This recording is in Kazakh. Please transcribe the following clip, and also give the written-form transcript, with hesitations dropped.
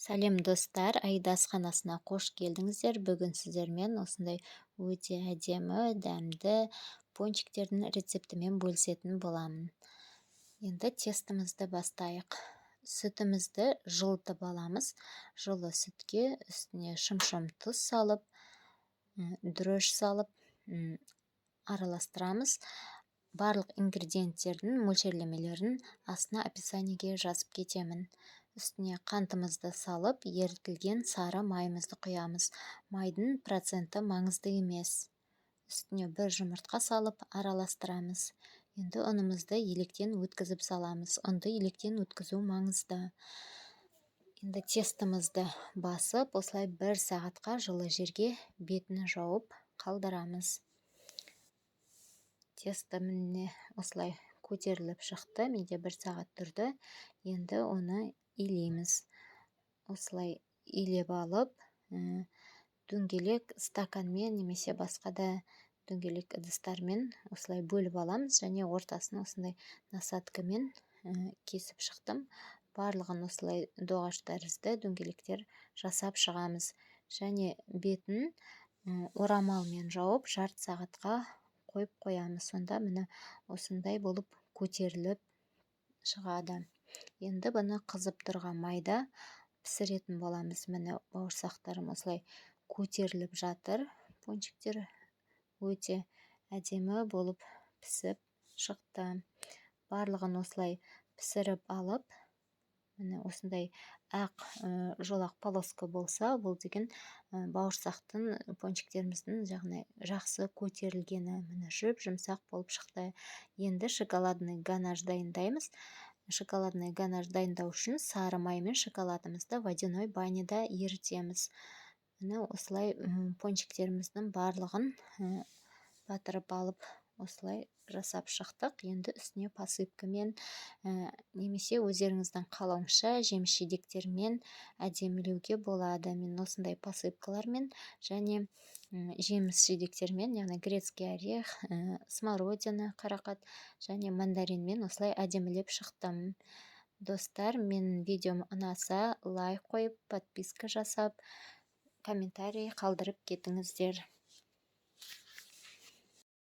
Сәлем достар, Аида асханасына қош келдіңіздер. Бүгін сіздермен осындай өте әдемі, дәмді пончиктердің рецептімен бөлісетін боламын. Енді тестімізді бастайық. Сүтімізді жылытып аламыз. Жылы сүтке үстіне шым-шым тұз салып, дрож салып, араластырамыз. Барлық ингредиенттердің мөлшерлемелерін астына описаниеге жазып кетемін. Үстіне қантымызды салып, ерітілген сары майымызды құямыз. Майдың проценті маңызды емес. Үстіне бір жұмыртқа салып, араластырамыз. Енді ұнымызды електен өткізіп саламыз. Ұнды електен өткізу маңызды. Енді тестімізді басып, осылай 1 сағатқа жылы жерге бетін жауып қалдырамыз. Тесті міне осылай көтеріліп шықты. Менде 1 сағат тұрды. Енді оны илейміз. Осылай илеп алып, дөңгелек стаканмен немесе басқа да дөңгелек ыдыстармен осылай бөліп аламыз, және ортасын осындай насаткамен кесіп шықтым. Барлығын осылай доғаш тәрізді дөңгелектер жасап шығамыз. Және бетін орамалмен жауып, жарты сағатқа қойып қоямыз. Сонда міне осындай болып көтеріліп шығады. Енді бұны қызып тұрған майда пісіретін боламыз. Міне бауырсақтарым осылай көтеріліп жатыр. Пончиктер өте әдемі болып пісіп шықты. Барлығын осылай пісіріп алып, міне осындай ақ жолақ полоска болса, бұл деген бауырсақтың пончиктеріміздің жақсы көтерілгені, міне жұмсақ болып шықты. Енді шоколадный ганаш дайындаймыз. Шоколадный ганаш дайындау үшін сары май мен шоколадымызды водяной баняда ерітеміз. Міне осылай пончиктеріміздің барлығын батырып алып, осылай жасап шықтық. Енді үстіне посыпкамен немесе өздеріңіздің қалауыңызша жеміс-жидектермен әдемілеуге болады. Мен осындай посыпкалармен және жеміс-жидектермен, яғни грецкий орех, смородина, қарақат және мандаринмен осылай әдемілеп шықтым. Достар, менің видеом ұнаса, лайк қойып, подписка жасап, комментарий қалдырып кетіңіздер.